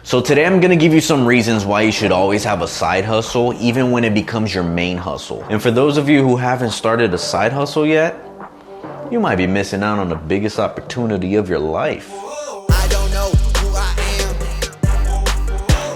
So today I'm gonna give you some reasons why you should always have a side hustle, even when it becomes your main hustle. And for those of you who haven't started a side hustle yet, you might be missing out on the biggest opportunity of your life.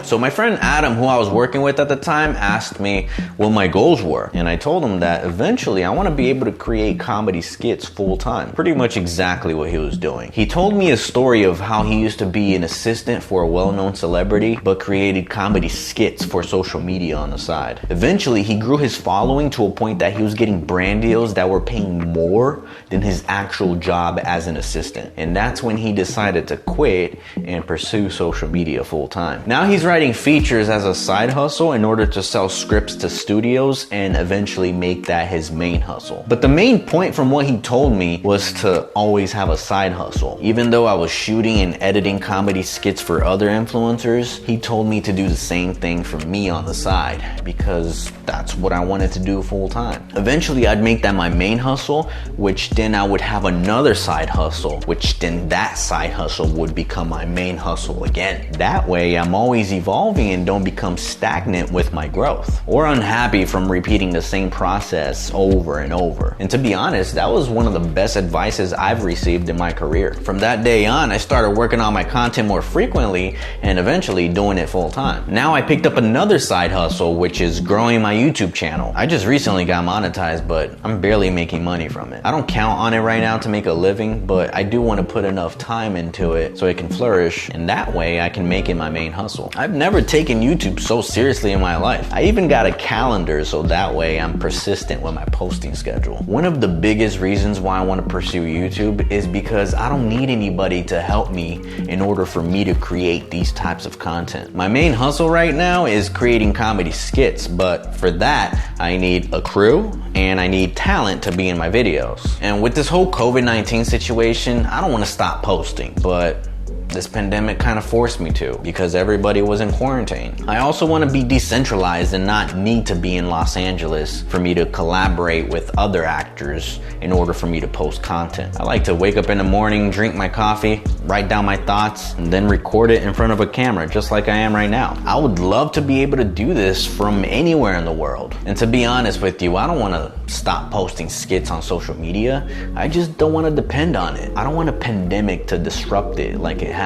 So my friend Adam, who I was working with at the time, asked me what my goals were. And I told him that eventually I want to be able to create comedy skits full time. Pretty much exactly what he was doing. He told me a story of how he used to be an assistant for a well-known celebrity, but created comedy skits for social media on the side. Eventually, he grew his following to a point that he was getting brand deals that were paying more than his actual job as an assistant. And that's when he decided to quit and pursue social media full time. Now he's writing features as a side hustle in order to sell scripts to studios and eventually make that his main hustle. But the main point from what he told me was to always have a side hustle. Even though I was shooting and editing comedy skits for other influencers, he told me to do the same thing for me on the side because that's what I wanted to do full time. Eventually I'd make that my main hustle, which then I would have another side hustle, which then that side hustle would become my main hustle again. That way I'm always evolving and don't become stagnant with my growth or unhappy from repeating the same process over and over. And to be honest, that was one of the best advices I've received in my career. From that day on, I started working on my content more frequently and eventually doing it full time. Now I picked up another side hustle, which is growing my YouTube channel. I just recently got monetized, but I'm barely making money from it. I don't count on it right now to make a living, but I do want to put enough time into it so it can flourish, and that way I can make it my main hustle. I've never taken YouTube so seriously in my life. I even got a calendar so that way I'm persistent with my posting schedule. One of the biggest reasons why I want to pursue YouTube is because I don't need anybody to help me in order for me to create these types of content. My main hustle right now is creating comedy skits, but for that I need a crew and I need talent to be in my videos. And with this whole COVID-19 situation, I don't want to stop posting, but this pandemic kind of forced me to because everybody was in quarantine. I also want to be decentralized and not need to be in Los Angeles for me to collaborate with other actors in order for me to post content. I like to wake up in the morning, drink my coffee, write down my thoughts, and then record it in front of a camera just like I am right now. I would love to be able to do this from anywhere in the world. And to be honest with you, I don't want to stop posting skits on social media. I just don't want to depend on it. I don't want a pandemic to disrupt it like it has.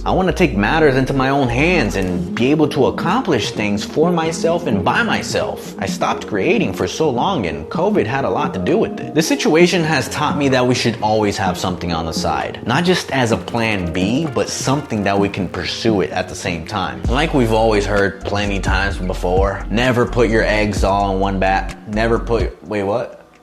I want to take matters into my own hands and be able to accomplish things for myself and by myself. I stopped creating for so long and COVID had a lot to do with it. This situation has taught me that we should always have something on the side. Not just as a plan B, but something that we can pursue it at the same time. Like we've always heard plenty times before, never put your eggs all in one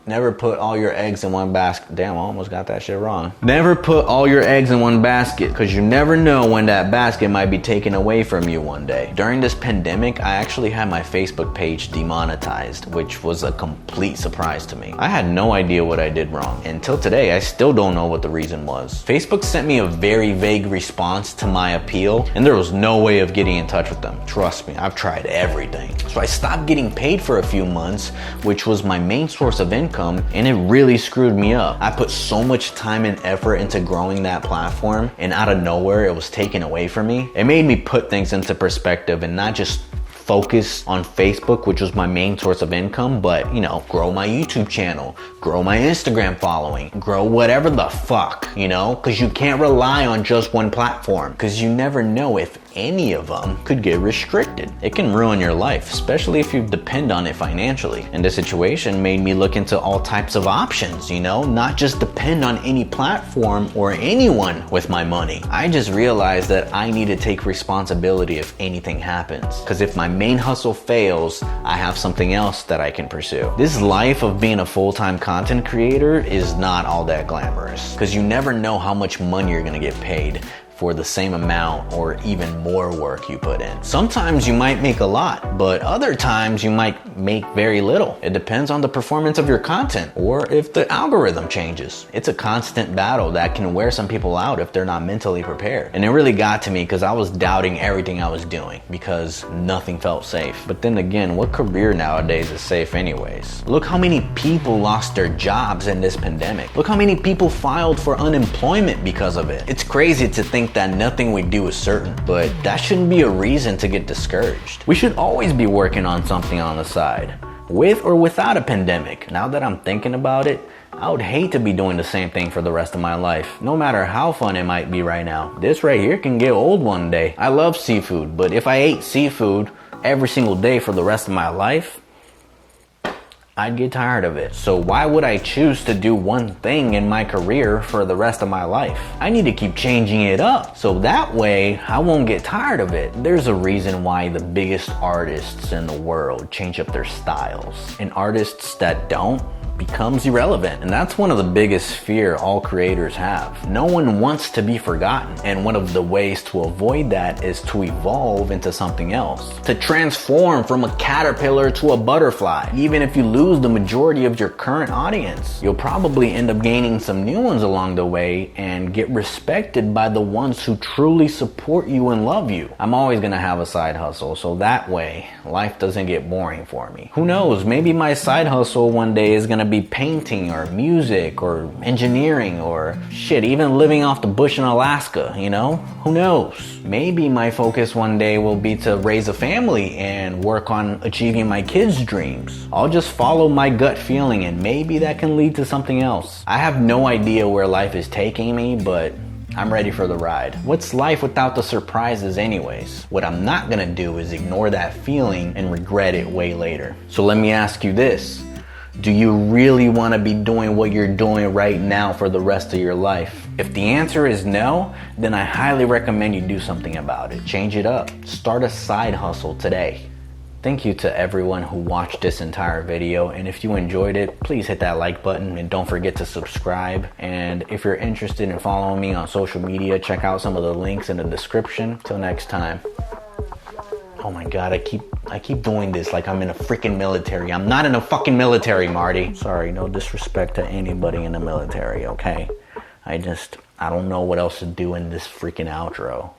Never put all your eggs in one basket. Damn, I almost got that shit wrong. Never put all your eggs in one basket, because you never know when that basket might be taken away from you one day. During this pandemic, I actually had my Facebook page demonetized, which was a complete surprise to me. I had no idea what I did wrong. Until today, I still don't know what the reason was. Facebook sent me a very vague response to my appeal, and there was no way of getting in touch with them. Trust me, I've tried everything. So I stopped getting paid for a few months, which was my main source of income, and it really screwed me up. I put so much time and effort into growing that platform, and out of nowhere it was taken away from me. It made me put things into perspective and not just focus on Facebook, which was my main source of income, but grow my YouTube channel, grow my Instagram following, grow whatever the fuck, because you can't rely on just one platform, because you never know if any of them could get restricted. It can ruin your life, especially if you depend on it financially. And this situation made me look into all types of options, not just depend on any platform or anyone with my money. I just realized that I need to take responsibility if anything happens, because if my main hustle fails, I have something else that I can pursue. This life of being a full-time content creator is not all that glamorous, because you never know how much money you're gonna get paid for the same amount or even more work you put in. Sometimes you might make a lot, but other times you might make very little. It depends on the performance of your content or if the algorithm changes. It's a constant battle that can wear some people out if they're not mentally prepared. And it really got to me because I was doubting everything I was doing because nothing felt safe. But then again, what career nowadays is safe anyways? Look how many people lost their jobs in this pandemic. Look how many people filed for unemployment because of it. It's crazy to think think that nothing we do is certain, but that shouldn't be a reason to get discouraged. We should always be working on something on the side, with or without a pandemic. Now that I'm thinking about it, I would hate to be doing the same thing for the rest of my life, no matter how fun it might be right now. This right here can get old one day. I love seafood, but if I ate seafood every single day for the rest of my life, I'd get tired of it. So why would I choose to do one thing in my career for the rest of my life? I need to keep changing it up, so that way I won't get tired of it. There's a reason why the biggest artists in the world change up their styles, and artists that don't becomes irrelevant. And that's one of the biggest fear all creators have. No one wants to be forgotten, and one of the ways to avoid that is to evolve into something else, to transform from a caterpillar to a butterfly. Even if you lose the majority of your current audience, you'll probably end up gaining some new ones along the way and get respected by the ones who truly support you and love you. I'm always gonna have a side hustle, so that way life doesn't get boring for me. Who knows, maybe my side hustle one day is gonna be painting or music or engineering or shit, even living off the bush in Alaska, you know? Who knows? Maybe my focus one day will be to raise a family and work on achieving my kids' dreams. I'll just follow my gut feeling, and maybe that can lead to something else. I have no idea where life is taking me, but I'm ready for the ride. What's life without the surprises anyways? What I'm not gonna do is ignore that feeling and regret it way later. So let me ask you this. Do you really want to be doing what you're doing right now for the rest of your life? If the answer is no, then I highly recommend you do something about it. Change it up. Start a side hustle today. Thank you to everyone who watched this entire video, and if you enjoyed it, please hit that like button and don't forget to subscribe. And if you're interested in following me on social media, check out some of the links in the description. Till next time. Oh my god, I keep doing this like I'm in a freaking military. I'm not in a fucking military, Marty. Sorry, no disrespect to anybody in the military, okay? I don't know what else to do in this freaking outro.